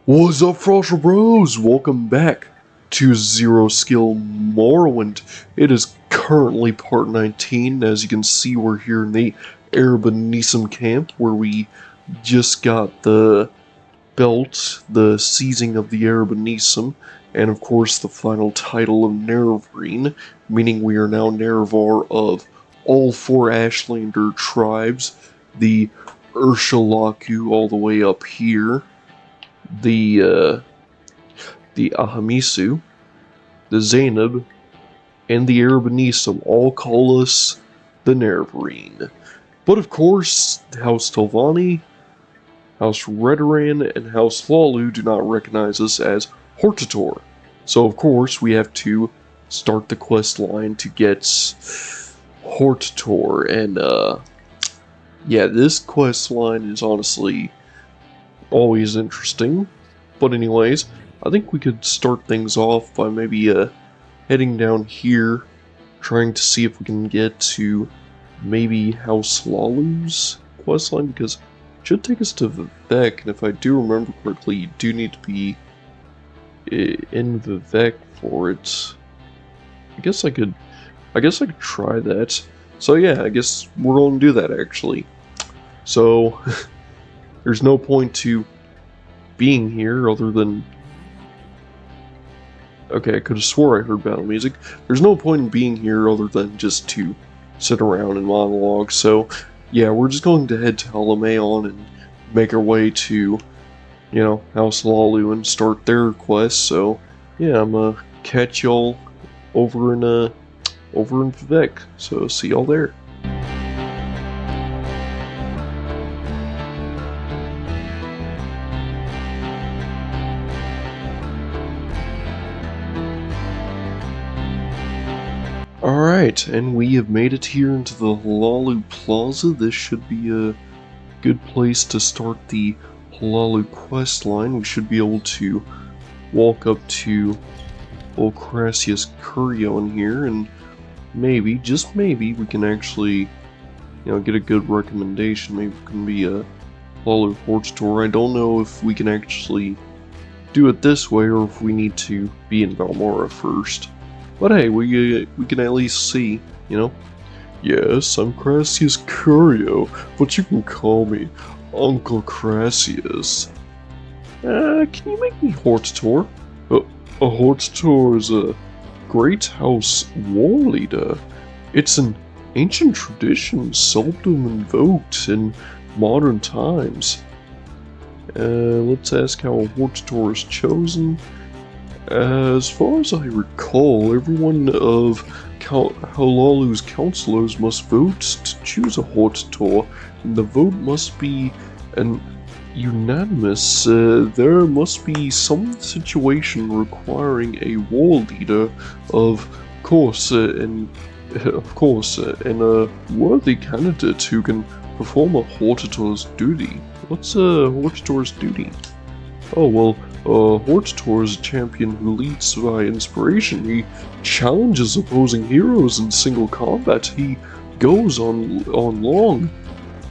What's up, Frosher Bros? Welcome back to Zero Skill Morrowind. It is currently part 19. As you can see, we're here in the prt19 camp where we just got the belt, the seizing of the prt19, and of course the final title of Nerevarine, meaning we are now Nerevar of all four Ashlander tribes, the Urshalaku all the way up here, the Ahamisu, the Zainab, and the prt19 all call us the Nerevarine. But of course, House Telvanni, House Redoran, and House Lalu do not recognize us as Hortator. So of course, we have to start the quest line to get Hortator, and yeah, this quest line is honestly always interesting. But anyways, I think we could start things off by maybe heading down here, trying to see if we can get to maybe House Lalu's questline, because it should take us to Vivec, and if I do remember correctly, you do need to be in Vivec for it. I guess I could try that. So yeah, I guess we're going to do that actually. So there's no point to being here other than... Okay, I could have swore I heard battle music. There's no point in being here other than just to sit around and monologue. So yeah, we're just going to head to Alamaeon and make our way to, you know, House Lalu and start their quest. So yeah, I'm gonna catch y'all over in Vivec. So see y'all there. Alright, and we have made it here into the Lalu Plaza. This should be a good place to start the Lalu quest line. We should be able to walk up to Cassius Curio in here, and maybe, just maybe, we can actually, you know, get a good recommendation. Maybe it can be a Lalu Hortator. I don't know if we can actually do it this way or if we need to be in Valmora first. But hey, we can at least see, you know? Yes, I'm Cassius Curio, but you can call me Uncle Cassius. Can you make me Hortator? A Hortator is a great house war leader. It's an ancient tradition seldom invoked in modern times. Let's ask how a Hortator is chosen. As far as I recall, everyone of Lalu's counselors must vote to choose a Hortator, and the vote must be unanimous. There must be some situation requiring a war leader, of course, and a worthy candidate who can perform a Hortator's duty. What's a Hortator's duty? Oh, well, Hortator is a champion who leads by inspiration. He challenges opposing heroes in single combat. He goes on long,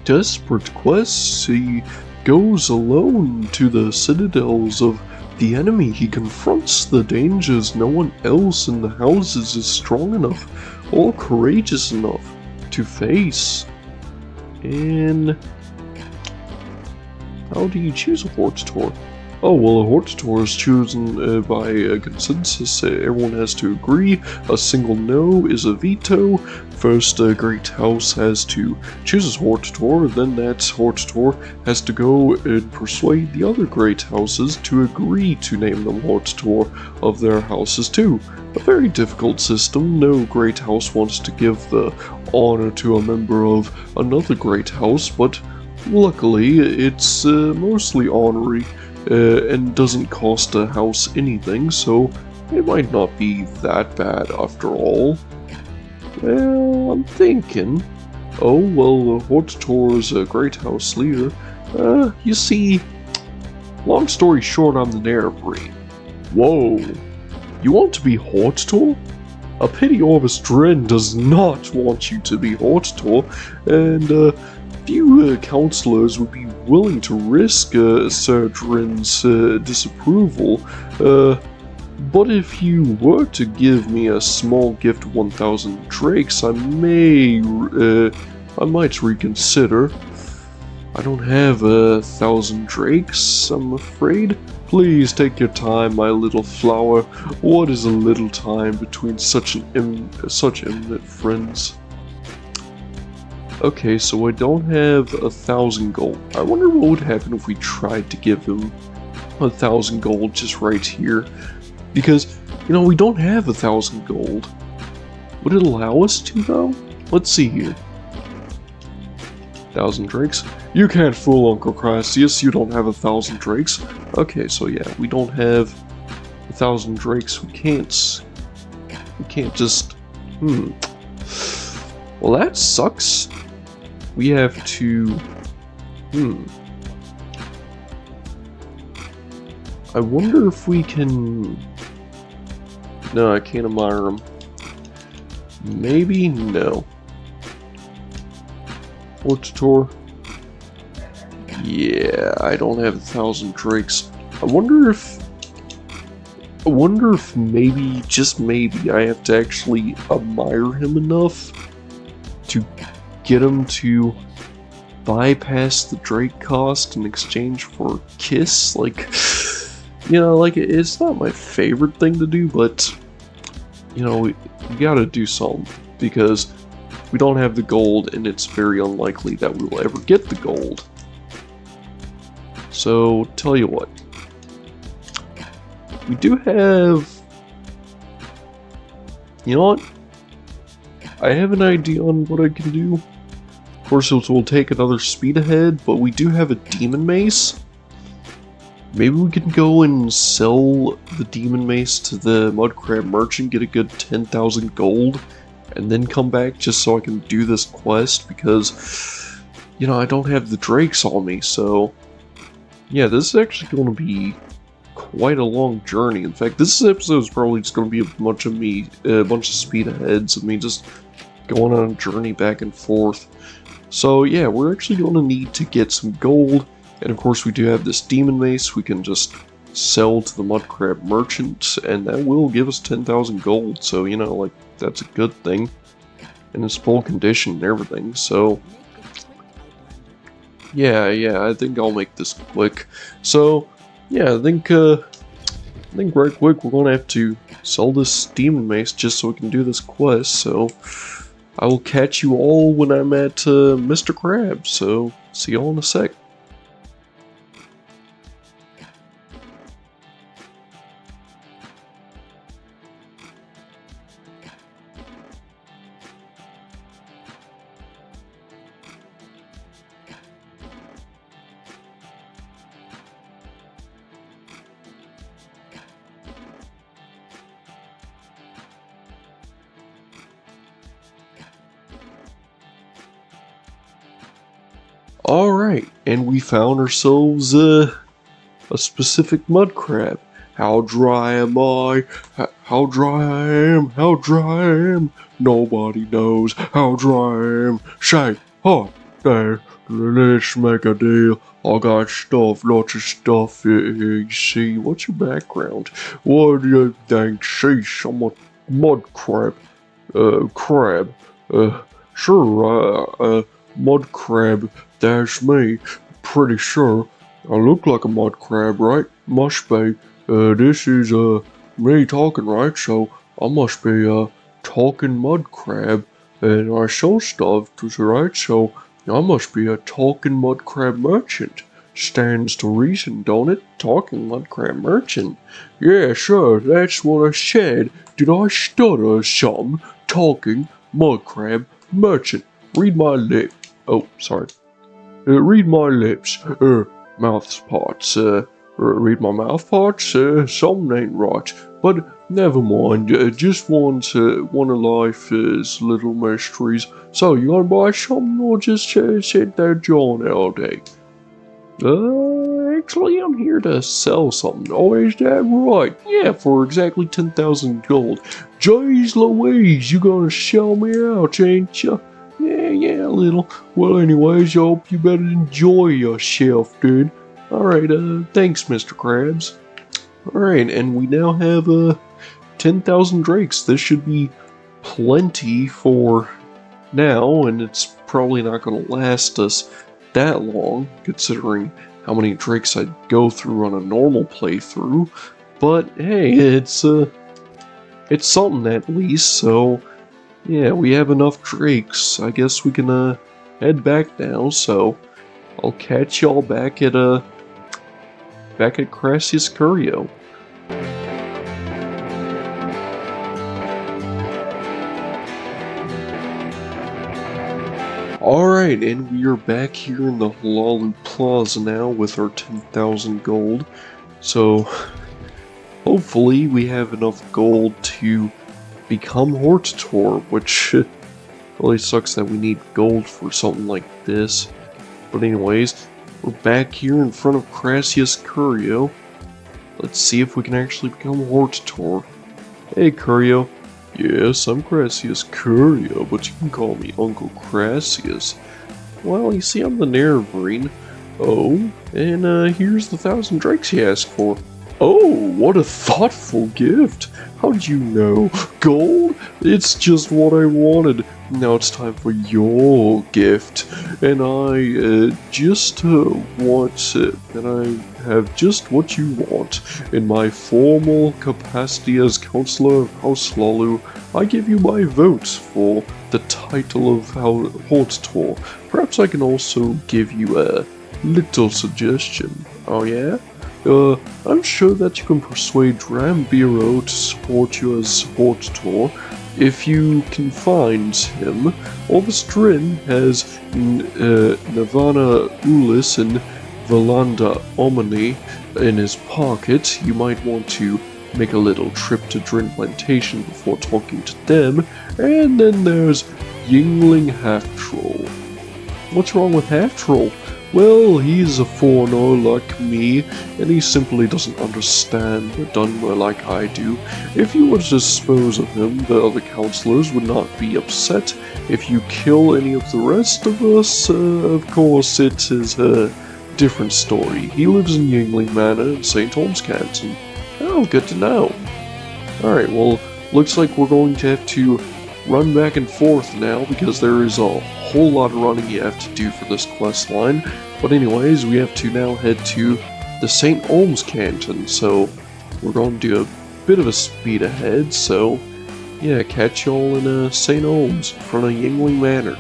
desperate quests. He goes alone to the citadels of the enemy. He confronts the dangers no one else in the houses is strong enough or courageous enough to face. And how do you choose a Hortator? Oh, well, a Hortator is chosen by a consensus. Everyone has to agree. A single no is a veto. First, a great house has to choose a Hortator, then that Hortator has to go and persuade the other great houses to agree to name them Hortator of their houses too. A very difficult system. No great house wants to give the honor to a member of another great house, but luckily it's mostly honorary. And doesn't cost a house anything, so it might not be that bad after all. Well, I'm thinking... Oh, well, Hortator is a great house leader. You see, long story short, I'm the Nerevarine. Whoa, you want to be Hortator? A pity Orvis Dren does not want you to be Hortator, and few counselors would be willing to risk Sir Dren's disapproval. But if you were to give me a small gift of 1,000 drakes, I might reconsider. I don't have 1,000 drakes, I'm afraid. Please take your time, my little flower. What is a little time between such eminent friends? Okay, so I don't have 1,000 gold. I wonder what would happen if we tried to give him 1,000 gold just right here. Because, we don't have 1,000 gold. Would it allow us to, though? Let's see here. 1,000 drakes. You can't fool Uncle Crassius, you don't have 1,000 drakes. Okay, so yeah, we don't have 1,000 drakes. We can't just... Well, that sucks. We have to... I wonder if we can... No, I can't admire him. Maybe no. Hortator. Yeah, I don't have 1,000 drakes. I wonder if maybe, just maybe, I have to actually admire him enough to get him to bypass the drake cost in exchange for a kiss. Like, it's not my favorite thing to do, but we gotta do something because we don't have the gold, and it's very unlikely that we will ever get the gold. So, tell you what. We do have... You know what? I have an idea on what I can do. Of course, it will take another speed ahead, but we do have a demon mace. Maybe we can go and sell the demon mace to the mud crab merchant, get a good 10,000 gold, and then come back just so I can do this quest, because, I don't have the drakes on me, so... Yeah, this is actually going to be quite a long journey. In fact, this episode is probably just going to be a bunch of speed aheads of me just going on a journey back and forth. So yeah, we're actually going to need to get some gold, and of course we do have this demon mace we can just sell to the mud crab merchant, and that will give us 10,000 gold, so that's a good thing. And it's full condition and everything, so... Yeah, I think I'll make this quick. So, yeah, I think right quick we're gonna have to sell this demon mace just so we can do this quest, so I will catch you all when I'm at Mr. Krabs, so see y'all in a sec. Alright, and we found ourselves a specific mud crab. How dry am I? How dry I am? How dry I am? Nobody knows how dry I am. Say, there, let's make a deal. I got stuff, lots of stuff here. See, what's your background? What do you think? See, I'm a mud crab. Sure, mud crab. That's me. Pretty sure. I look like a mud crab, right? Must be. This is me talking, right? So I must be a talking mud crab, and I sell stuff, right? So I must be a talking mud crab merchant. Stands to reason, don't it? Talking mud crab merchant. Yeah, sure. That's what I said. Did I stutter or something? Talking mud crab merchant. Read my lip. Oh, sorry. Read my lips, mouth parts, read my mouth parts, something ain't right, but never mind, just one of life's little mysteries. So, you gonna buy something or just sit there jawing all day? actually, I'm here to sell something. Oh, is that right? Yeah, for exactly 10,000 gold. Jeez Louise, you gonna sell me out, ain't ya? Yeah, a little. Well, anyways, I hope you better enjoy yourself, dude. Alright, thanks, Mr. Krabs. Alright, and we now have, 10,000 drakes. This should be plenty for now, and it's probably not going to last us that long, considering how many drakes I'd go through on a normal playthrough. But hey, it's something at least. So yeah, we have enough drakes. I guess we can head back now. So I'll catch y'all back at Crassius Curio. Alright, and we are back here in the Hlaalu Plaza now with our 10,000 gold. So, hopefully we have enough gold to become Hortator, which really sucks that we need gold for something like this. But anyways, we're back here in front of Crassius Curio. Let's see if we can actually become Hortator. Hey Curio. Yes, I'm Crassius Curio, but you can call me Uncle Crassius. Well, you see, I'm the Nerevarine. Oh, and here's the 1,000 drakes you asked for. Oh, what a thoughtful gift. How'd you know? Gold? It's just what I wanted. Now it's time for your gift. And I have just what you want. In my formal capacity as Counselor of House Hlaalu, I give you my vote for the title of Hortator. Perhaps I can also give you a little suggestion. Oh yeah? I'm sure that you can persuade Drambiro to support you as Hortator if you can find him. Olvestrin has Nirvana Ulis and Valanda Omni in his pocket. You might want to make a little trip to Drin Plantation before talking to them. And then there's Yingling Half-Troll. What's wrong with Half-Troll? Well, he's a foreigner like me, and he simply doesn't understand the Dunmer like I do. If you were to dispose of him, the other counselors would not be upset. If you kill any of the rest of us, of course it is a different story. He lives in Yingling Manor in St. Holmes Canton. Oh, good to know. Alright, well, looks like we're going to have to run back and forth now, because there is a whole lot of running you have to do for this quest line. But anyways, we have to now head to the St. Olms Canton, so we're going to do a bit of a speed ahead. So yeah, catch y'all in St. Olms in front of Yingling Manor.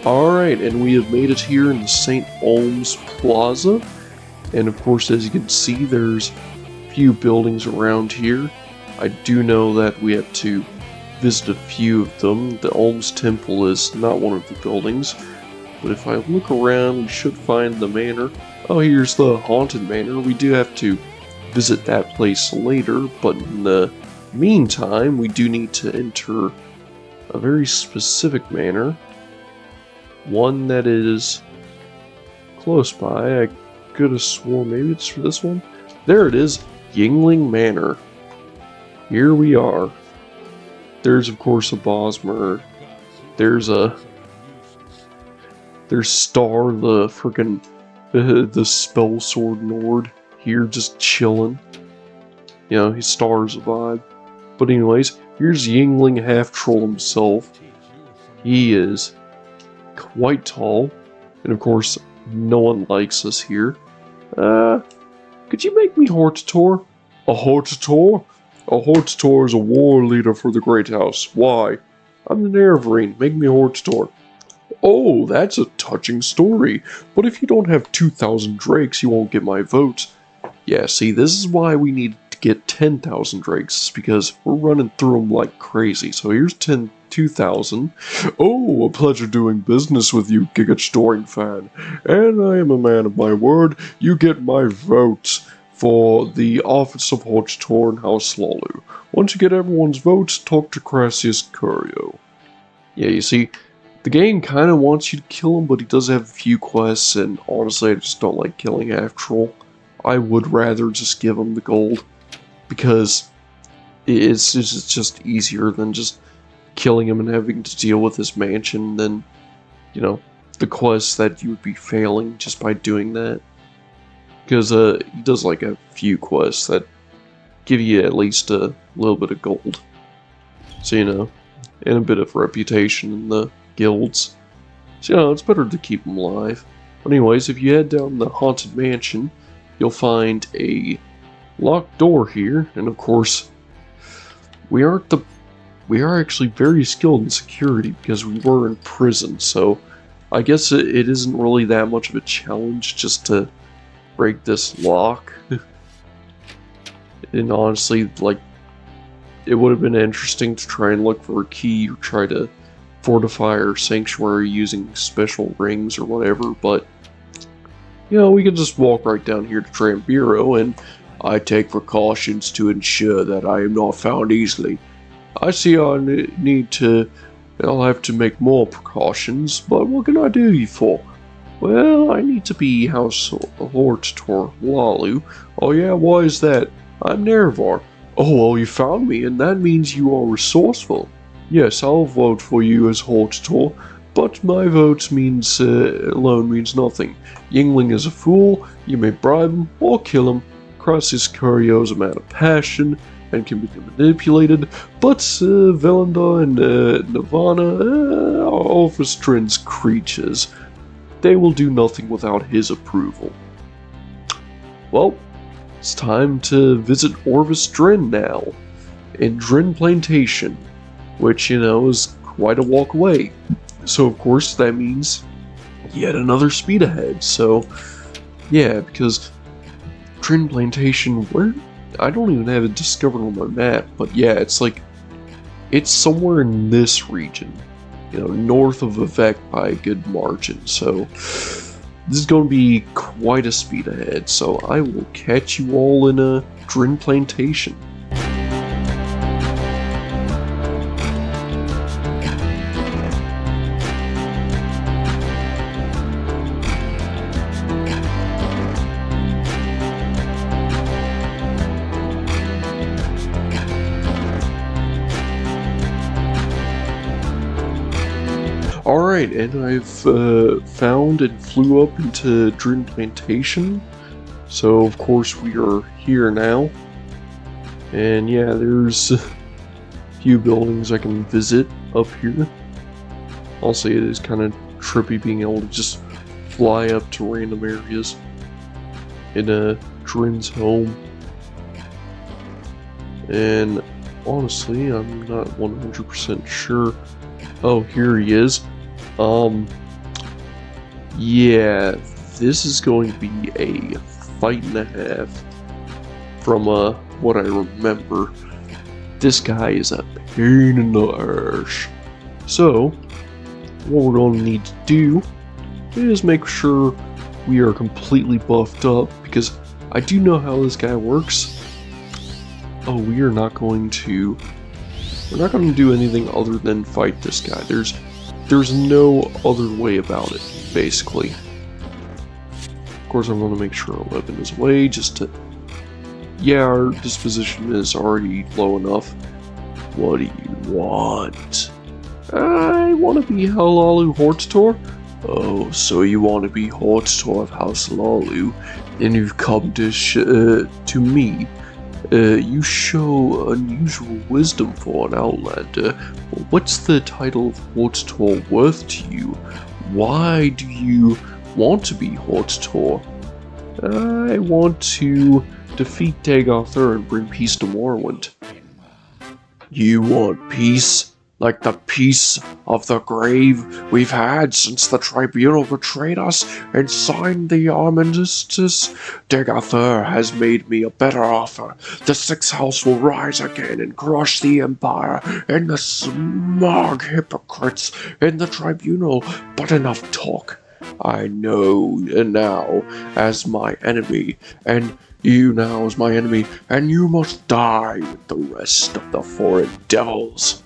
Alright, and we have made it here in the St. Olms Plaza. And of course, as you can see, there's a few buildings around here. I do know that we have to visit a few of them. The Olms Temple is not one of the buildings. But if I look around, we should find the manor. Oh, here's the Haunted Manor. We do have to visit that place later, but in the meantime, we do need to enter a very specific manor. One that is close by. I could have sworn maybe it's for this one. There it is, Yingling Manor. Here we are. There's of course a Bosmer. There's Star, the frickin' the Spell Sword Nord here just chilling. You know, his Star's a vibe. But anyways, here's Yingling Half-Troll himself. He is quite tall, and of course, no one likes us here. Could you make me Hortator? A Hortator? A Hortator is a war leader for the Great House. Why? I'm the Nerevarine. Make me Hortator. Oh, that's a touching story. But if you don't have 2,000 drakes, you won't get my vote. Yeah, see, this is why we need to get 10,000 drakes, because we're running through them like crazy. So here's 2,000. Oh, a pleasure doing business with you, Giga Storing fan. And I am a man of my word. You get my vote for the office of Hortator in House Lalu. Once you get everyone's votes, talk to Crassius Curio. Yeah, you see, the game kind of wants you to kill him, but he does have a few quests, and honestly, I just don't like killing after all. I would rather just give him the gold, because it's just easier than just killing him and having to deal with his mansion than, you know, the quests that you would be failing just by doing that. Because he does like a few quests that give you at least a little bit of gold. So, you know, and a bit of reputation in the guilds. So, you know, it's better to keep him alive. But anyways, if you head down the Haunted Mansion, you'll find a locked door here, and of course, we are actually very skilled in security because we were in prison, so I guess it isn't really that much of a challenge just to break this lock. And honestly, like, it would have been interesting to try and look for a key or try to fortify our sanctuary using special rings or whatever, but you know, we can just walk right down here to Trambiro, and I take precautions to ensure that I am not found easily. I see I'll have to make more precautions, but what can I do you for? Well, I need to be House Hortator Lalu. Oh yeah, why is that? I'm Nerevar. Oh, well, you found me, and that means you are resourceful. Yes, I'll vote for you as Hortator, but my vote alone means nothing. Yingling is a fool, you may bribe him or kill him. Crassius Curio is a man of passion and can be manipulated, but Velenda and Nirvana are Orvestrin's creatures. They will do nothing without his approval. Well, it's time to visit Orvestrin now, in Drin Plantation, which, you know, is quite a walk away. So, of course, that means yet another speed ahead. So, yeah, because Drin Plantation, where? I don't even have it discovered on my map, but yeah, it's like, it's somewhere in this region. You know, north of Vivek by a good margin, so this is going to be quite a speed ahead, so I will catch you all in a Drin Plantation. Alright, and I've found and flew up into Drin Plantation, so of course we are here now, and yeah, there's a few buildings I can visit up here. Also, it is kind of trippy being able to just fly up to random areas in Drin's home, and honestly, I'm not 100% sure. Oh, here he is. Yeah, this is going to be a fight and a half from, what I remember. This guy is a pain in the arse. So, what we're going to need to do is make sure we are completely buffed up, because I do know how this guy works. Oh, we're not going to do anything other than fight this guy. There's no other way about it, basically. Of course, I'm going to make sure our weapon is away, just to... Yeah, our disposition is already low enough. What do you want? I want to be Lalu Hortator? Oh, so you want to be Hortator of House Lalu, and you've come to me. You show unusual wisdom for an Outlander. What's the title of Hortator worth to you? Why do you want to be Hortator? I want to defeat Dagothur and bring peace to Morrowind. You want peace? Like the peace of the grave we've had since the Tribunal betrayed us and signed the armistice? Dagothur has made me a better offer. The Sixth House will rise again and crush the Empire and the smug hypocrites in the Tribunal. But enough talk. I know now as my enemy, and You now is my enemy, and you must die with the rest of the foreign devils.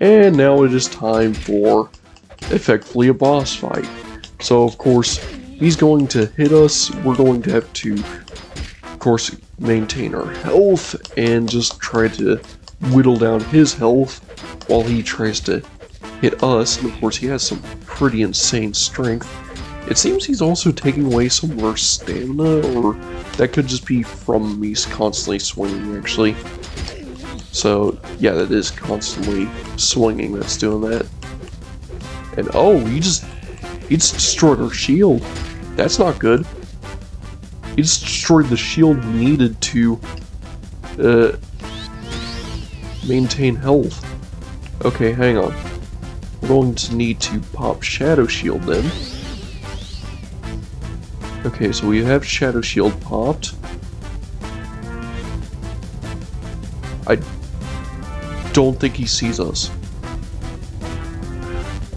And now it is time for, effectively, a boss fight. So, of course, he's going to hit us. We're going to have to, of course, maintain our health and just try to whittle down his health while he tries to hit us. And, of course, he has some pretty insane strength. It seems he's also taking away some of our stamina, or that could just be from me constantly swinging, actually. So, yeah, that is constantly swinging that's doing that. And, oh, he just destroyed our shield. That's not good. He just destroyed the shield needed to, maintain health. Okay, hang on. We're going to need to pop Shadow Shield then. Okay, so we have Shadow Shield popped. I don't think he sees us.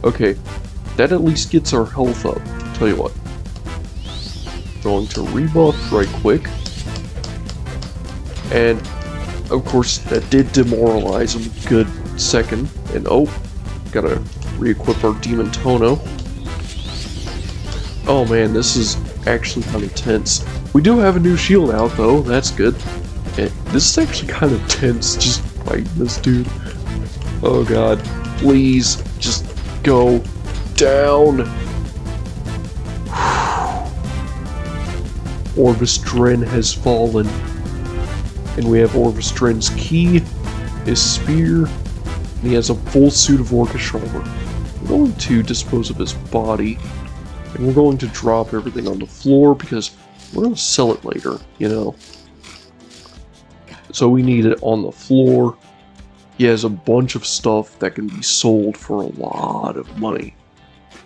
Okay, that at least gets our health up. Tell you what. Going to rebuff right quick. And, of course, that did demoralize him a good second. And, oh, gotta re-equip our Demon Tono. Oh man, this is actually kind of tense. We do have a new shield out though, that's good. And this is actually kind of tense, just fighting this dude. Oh god, please, just go down. Orvis Dren has fallen. And we have Orvis Dren's key, his spear, and he has a full suit of Orcish armor. We're going to dispose of his body. And we're going to drop everything on the floor because we're going to sell it later, you know. So we need it on the floor. He has a bunch of stuff that can be sold for a lot of money.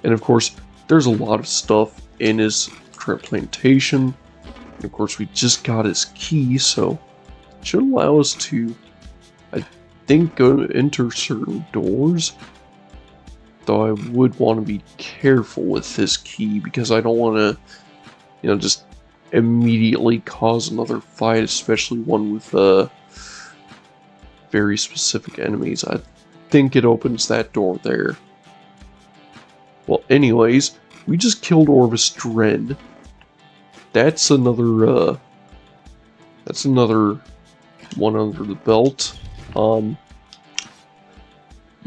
And of course, there's a lot of stuff in his current plantation. And of course, we just got his key, so it should allow us to, I think, go enter certain doors. Though I would want to be careful with this key because I don't want to, you know, just immediately cause another fight, especially one with very specific enemies. I think it opens that door there. Well, anyways, we just killed Orvis Dren. That's another one under the belt.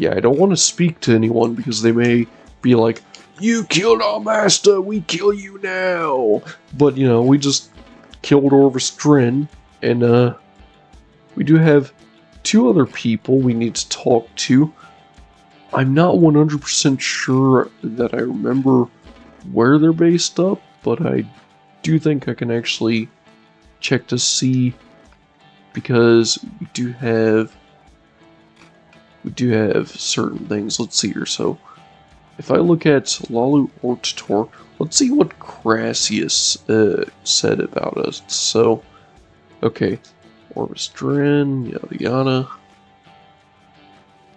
Yeah, I don't want to speak to anyone because they may be like, "You killed our master, we kill you now!" But, you know, we just killed Orvis Dren, and, we do have 2 other people we need to talk to. I'm not 100% sure that I remember where they're based up, but I do think I can actually check to see, because we do have certain things. Let's see here. So, if I look at Lalu Ortator, let's see what Crassius said about us. So, okay, Orvis Dren, yada yada.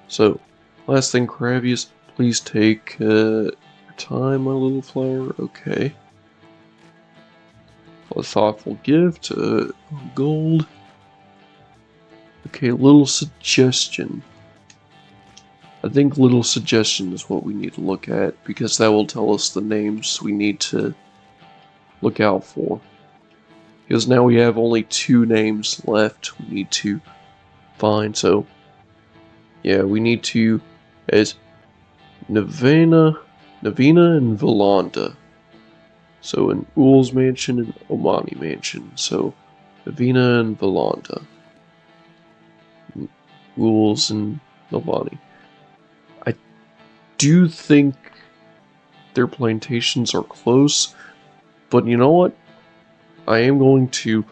So, last thing, Cravius, please take your time, my little flower. Okay. A thoughtful gift, gold. Okay, little suggestion. I think little suggestion is what we need to look at, because that will tell us the names we need to look out for. Because now we have only 2 names left we need to find, so yeah, we need to, as Navina and Valanda. So in Ul's mansion and Omani mansion, so Navina and Valanda. Ul's and Omani. I do think their plantations are close, but you know what? I am going to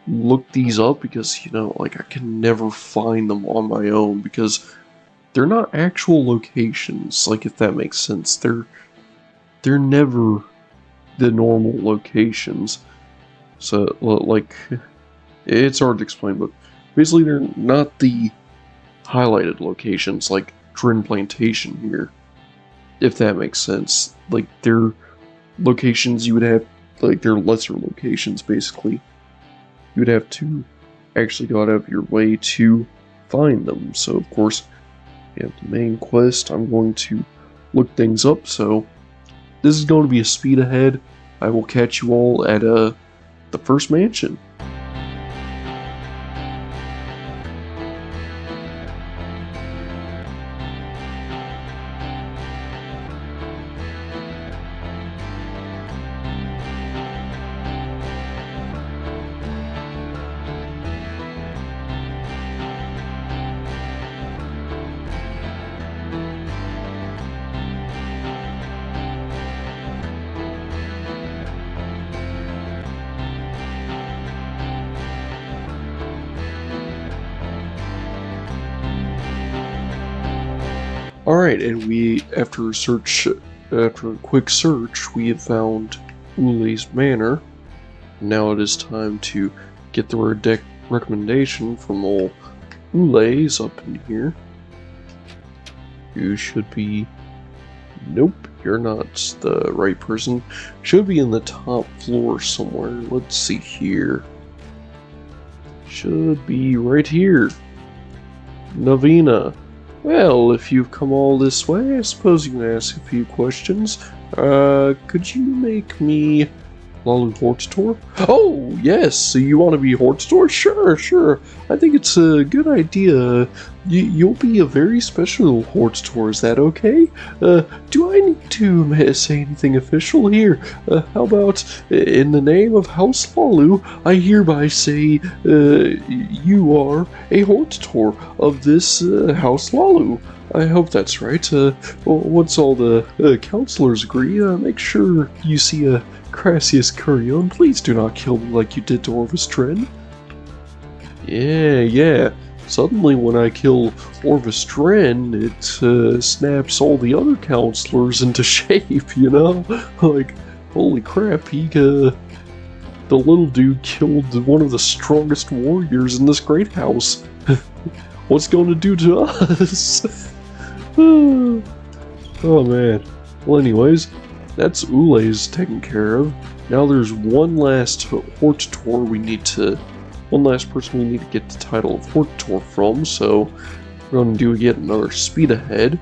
look these up because, you know, like, I can never find them on my own because they're not actual locations, like, if that makes sense. They're never the normal locations. So, like, it's hard to explain, but basically they're not the highlighted locations like Dren Plantation here, if that makes sense. Like, they're locations you would have, like, they're lesser locations, basically. you'd have to actually go out of your way to find them. So of course, we have the main quest. I'm going to look things up, so this is going to be a speed ahead. I will catch you all at the first mansion. Alright, and after a quick search, we have found Ule's Manor. Now it is time to get the recommendation from old Ule's up in here. You should be... Nope, you're not the right person. Should be in the top floor somewhere. Let's see here. Should be right here. Navina. Well, if you've come all this way, I suppose you can ask a few questions. Could you make me Lalu Hortator? Oh, yes, so you want to be Hortator? Sure. I think it's a good idea. You'll be a very special Hortator, is that okay? Do I need to say anything official here? How about, in the name of House Lalu, I hereby say you are a Hortator of this House Lalu. I hope that's right. Once all the counselors agree, make sure you see Crassius Curion. Please do not kill me like you did to Orvis Tren. Yeah. Suddenly when I kill Orvis Tren, it snaps all the other counselors into shape, you know? Like, holy crap, the little dude killed one of the strongest warriors in this great house. What's going to do to us? Oh man. Well, anyways, that's Ule's taken care of. Now there's one last Hortator one last person we need to get the title of Hortator from, so we're going to do yet another speed ahead.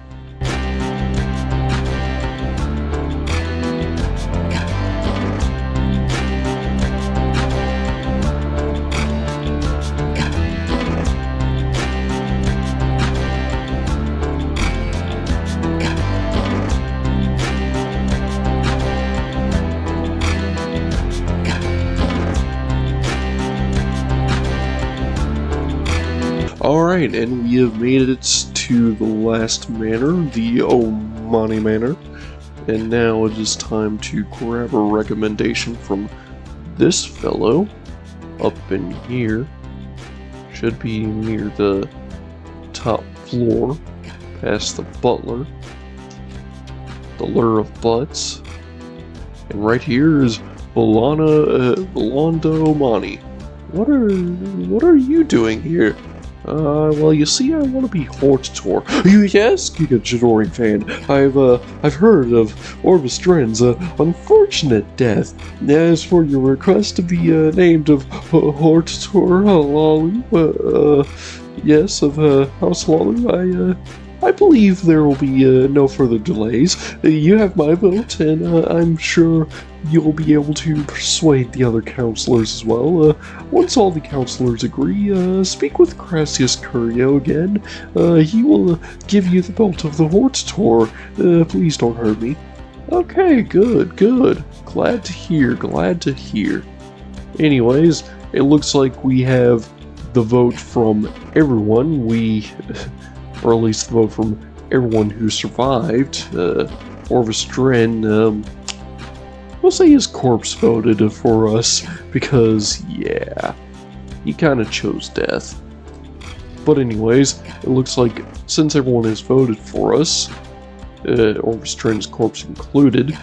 Alright, and we have made it to the last manor, the Omani Manor, and now it is time to grab a recommendation from this fellow up in here. Should be near the top floor, past the butler, the lure of butts, and right here is Volando Omani. What are you doing here? Well, you see, I want to be Hortator. Yes, Giga Jidori fan. I've heard of Orvis Dren's unfortunate death. As for your request to be named of Hortator Lalu, yes, of House Lalu, I believe there will be no further delays. You have my vote, and I'm sure you'll be able to persuade the other counselors as well. Once all the counselors agree, speak with Crassius Curio again. He will give you the belt of the Hortator. Please don't hurt me. Okay, good. Glad to hear. Anyways, it looks like we have the vote from everyone. Or at least the vote from everyone who survived. Orvis Dren, we'll say his corpse voted for us, because, yeah, he kind of chose death. But anyways, it looks like since everyone has voted for us, Orvis Dren's corpse included,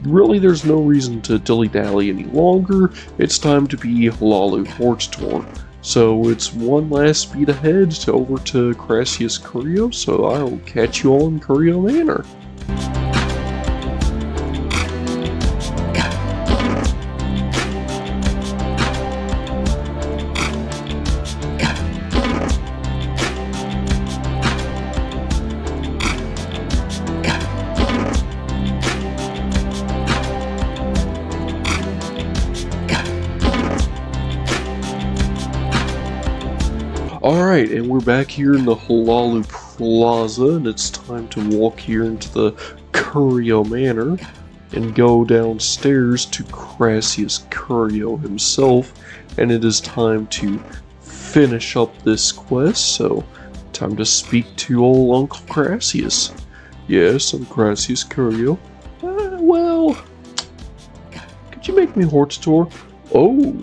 really there's no reason to dilly-dally any longer. It's time to be Lalu Hortator. So it's one last speed ahead over to Crassius Curio, so I'll catch you all in Curio Manor. Alright, and we're back here in the Halalu Plaza, and it's time to walk here into the Curio Manor and go downstairs to Crassius Curio himself, and it is time to finish up this quest, so time to speak to old Uncle Crassius. Yes, I'm Crassius Curio. Well, could you make me Hortator? Oh,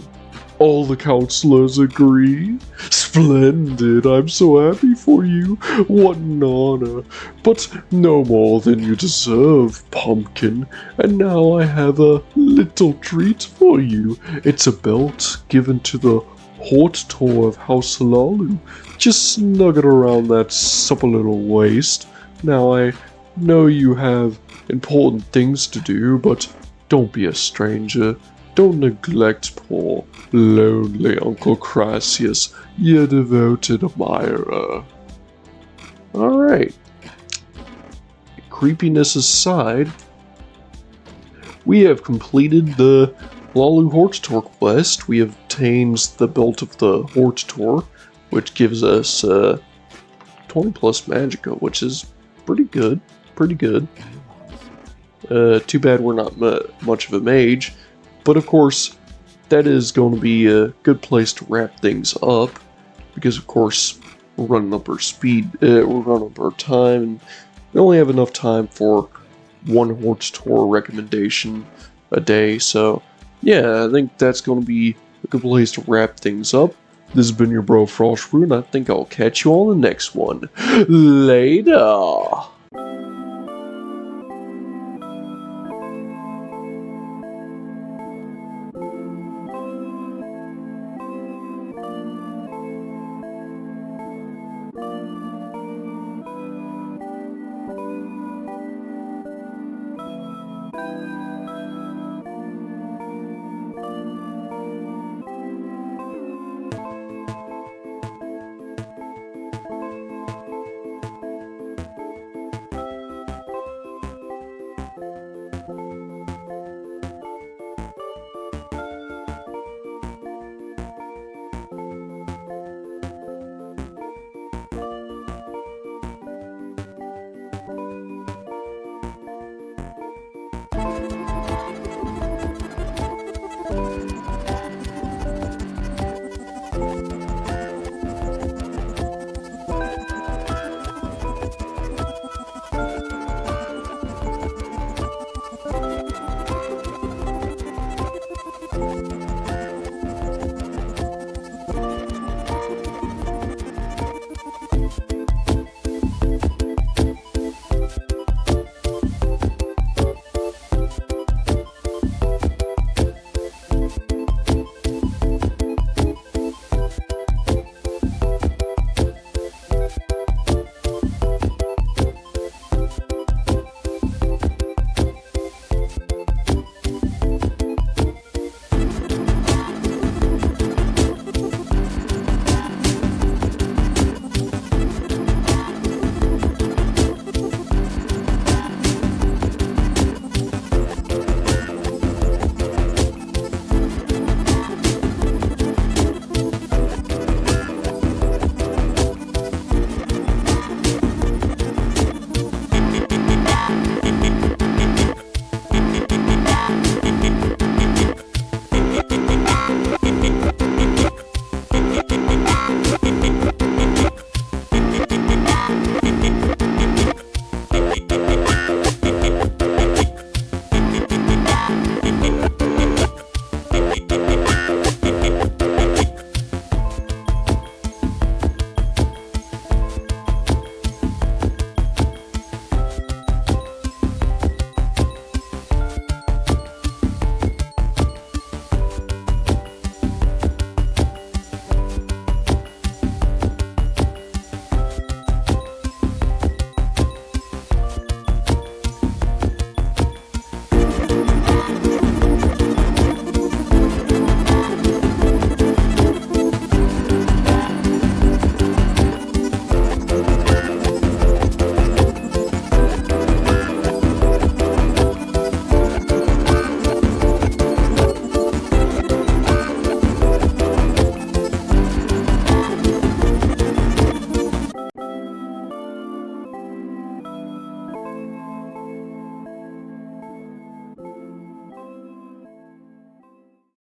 all the counselors agree. Splendid, I'm so happy for you. What an honor. But no more than you deserve, Pumpkin. And now I have a little treat for you. It's a belt given to the Hortator of House Halalu. Just snug it around that supple little waist. Now I know you have important things to do, but don't be a stranger. Don't neglect poor, lonely Uncle Crassius, your devoted admirer. Alright. Creepiness aside, we have completed the Halalu Hortator quest. We have obtained the belt of the Hortator, which gives us 20 plus Magicka, which is pretty good. Pretty good. Too bad we're not much of a mage. But of course, that is going to be a good place to wrap things up, because of course, we're running up our speed, we're running up our time, and we only have enough time for one Hortator recommendation a day, so yeah, I think that's going to be a good place to wrap things up. This has been your bro Frostbrew, and I think I'll catch you on the next one. Later!